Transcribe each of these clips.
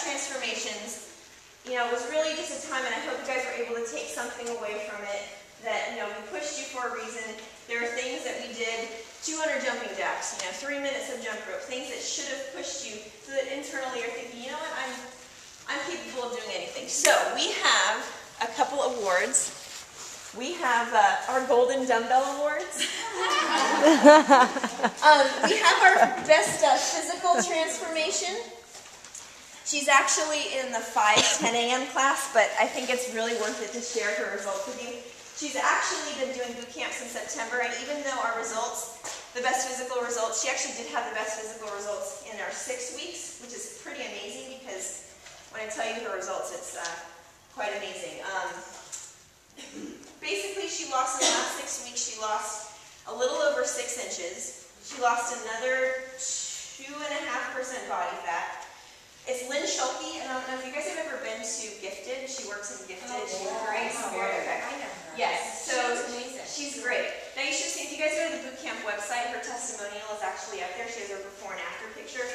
transformations, you know, it was really just a time, and I hope you guys were able to take something away from it, that, you know, we pushed you for a reason. There are things that we did, 200 jumping jacks, you know, 3 minutes of jump rope, things that should have pushed you, so that internally you're thinking, you know what, I'm capable of doing anything. So we have a couple awards. We have our Golden Dumbbell Awards. We have our best physical transformation. She's actually in the 5:10 a.m. class, but I think it's really worth it to share her results with you. She's actually been doing boot camps in September, and even though our results, the best physical results, she actually did have the best physical results in our 6 weeks, which is pretty amazing because when I tell you her results, it's quite amazing. Basically, she lost in the last 6 weeks, she lost a little over 6 inches. She lost another 2.5% body fat. It's Lynn Schulke, and I don't know if you guys have ever been to Gifted. She works in Gifted. She's a great spirit. Okay. I know her. Yes, so amazing. She's great. Now you should see, if you guys go to the boot camp website, her testimonial is actually up there. She has her before and after picture.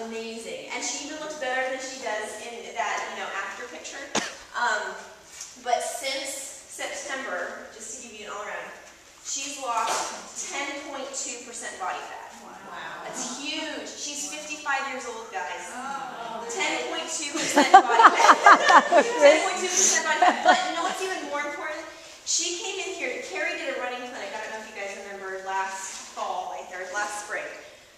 Amazing. And she even looks better than she does in that, you know, after picture. But since September, just to give you an all around, she's lost 10.2% body fat. Wow. That's huge. She's 55 years old, guys. 10.2% body fat. 10.2% body fat. But you know what's even more important? She came in here, Carrie did a running clinic, I don't know if you guys remember, last fall, or last spring.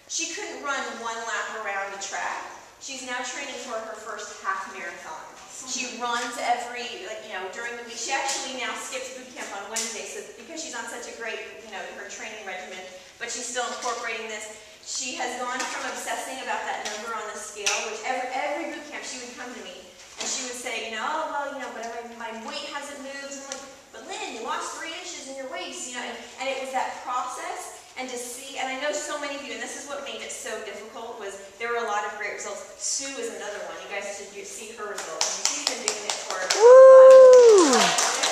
She couldn't run 1 lap around a track. She's now training for her first half marathon. She runs every, like, you know, during the week. She actually now skips boot camp on Wednesday, so because she's on such a great, you know, her training regimen, but she's still incorporating this. She has gone from obsessing about that number on the scale, which every boot camp she would come to me and she would say, you know, oh, well, you know, but my weight hasn't moved. And I'm like, but Lynn, you lost 3 inches in your waist, you know, and it was that process. And to see, and I know so many of you, and this is what made it so difficult, was there were a lot of great results. Sue is another one. You guys should see her results. I mean, she's been doing it for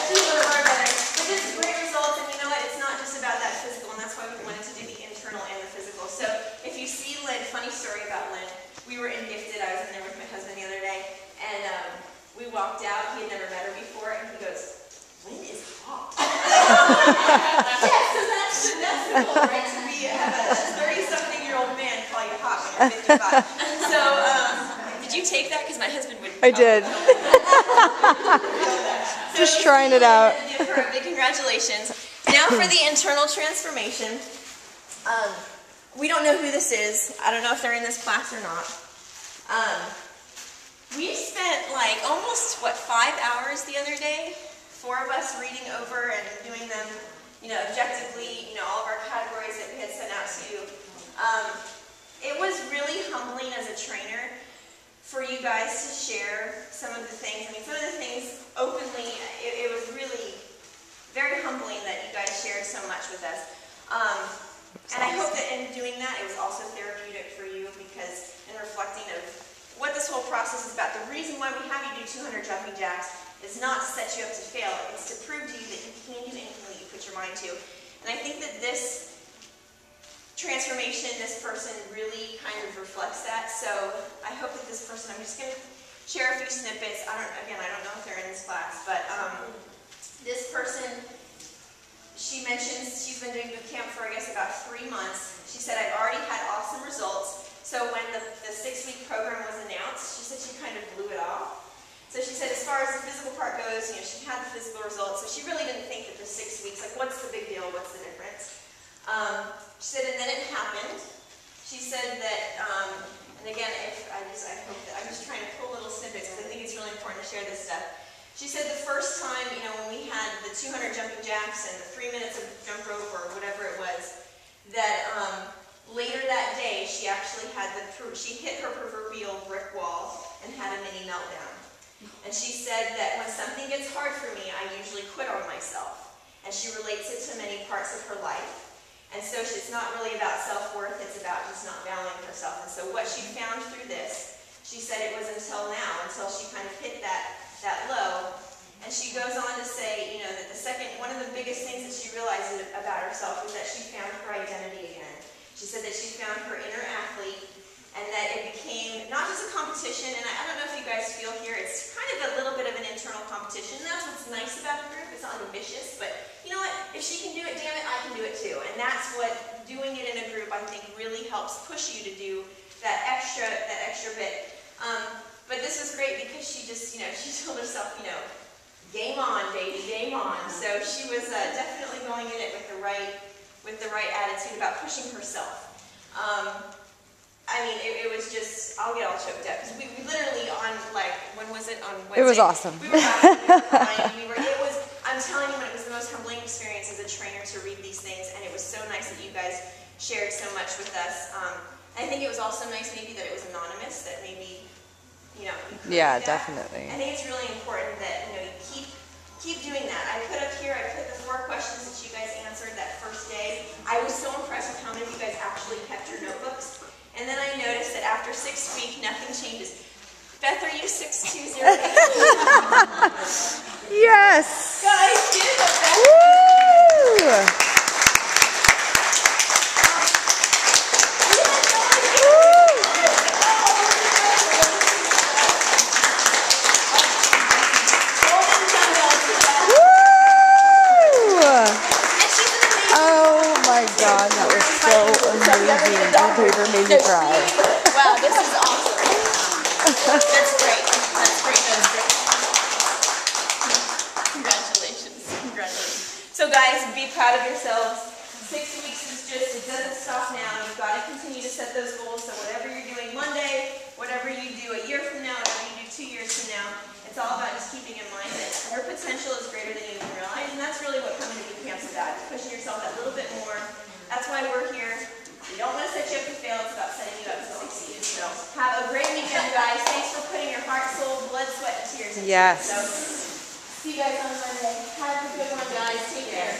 she's one of our better. But just great results, and you know what? It's not just about that physical, and that's why we wanted to do the internal and the physical. So if you see Lynn, funny story about Lynn, we were in Gifted. I was in there with my husband the other day, and we walked out. He had never met her before, and he goes, Lynn is hot. Yes, so that's the goal, right? To have a 30-something-year-old man call you hot when you're 55. So, did you take that? Because my husband would. I did. Just trying it out. Give her a big congratulations. Now for the internal transformation. We don't know who this is. I don't know if they're in this class or not. We spent like almost, 5 hours the other day? 4 of us reading over and doing them, you know, objectively, you know, all of our categories that we had sent out to you. It was really humbling as a trainer for you guys to share some of the things. I mean, some of the things openly, it was really very humbling that you guys shared so much with us. And I hope that in doing that, it was also therapeutic for you, because in reflecting of what this whole process is about, the reason why we have you do 200 jumping jacks is not to set you up to fail. It's to prove to you that you can do anything that you put your mind to. And I think that this transformation, this person really kind of reflects that. So I hope that this person, I'm just going to share a few snippets. I don't know if they're in this class, but this person, she mentions she's been doing boot camp for, I guess, about 3 months. She said, I've already had awesome results. So when the 6-week program was announced, she said she kind of blew it off. So she said, as far as the physical part goes, you know, she had the physical results, so she really didn't think that the 6 weeks, like, what's the big deal, what's the difference? She said, and then it happened. She said that, and again, I hope that, I'm just trying to pull little snippets, because I think it's really important to share this stuff. She said the first time, you know, when we had the 200 jumping jacks and the 3 minutes of jump rope or whatever it was, that later that day, she actually had she hit her proverbial brick wall and had a mini meltdown. And she said that when something gets hard for me, I usually quit on myself. And she relates it to many parts of her life. And so it's not really about self-worth, it's about just not valuing herself. And so what she found through this, she said it was until now, until she kind of hit that low. And she goes on to say, you know, that one of the biggest things that she realized about herself was that she found her identity again. She said that she found her inner athlete, and that it became not just a competition, and I don't know if little vicious, but you know what? If she can do it, damn it, I can do it too. And that's what doing it in a group, I think, really helps push you to do that extra bit. But this was great because she just, you know, she told herself, you know, game on, baby, game on. So she was definitely going in it with the right attitude about pushing herself. I mean, it was just, I'll get all choked up because we literally on, like, when was it? On Wednesday. It was awesome. We were laughing, we were crying, I'm telling you, it was the most humbling experience as a trainer to read these things, and it was so nice that you guys shared so much with us. I think it was also nice maybe that it was anonymous, that maybe, you know, yeah, definitely. I think it's really important that, you know, you keep doing that. I put up here, I put the 4 questions that you guys answered that first day. I was so impressed with how many of you guys actually kept your notebooks. And then I noticed that after 6 weeks, nothing changes. Beth, are you 620? Yes! Guys, give it up, Beth. Woo! God, that was so amazing. That paper made me cry. Wow, this is awesome. That's great. That's great. That's great. Congratulations. Congratulations. So guys, be proud of yourselves. 6 weeks is just, it doesn't stop now. You've got to continue to set those goals. So whatever you're doing Monday, whatever you do a year from now, whatever you do 2 years from now, it's all about just keeping in mind that your potential is greater than you even realize. And that's really what coming to boot camp's about. Pushing yourself that little bit more. That's why we're here. We don't want to set you up to fail. It's about setting you up to succeed. So have a great weekend, guys. Thanks for putting your heart, soul, blood, sweat, and tears into it. Yes. So see you guys on Monday. Have a good one, guys. Take care.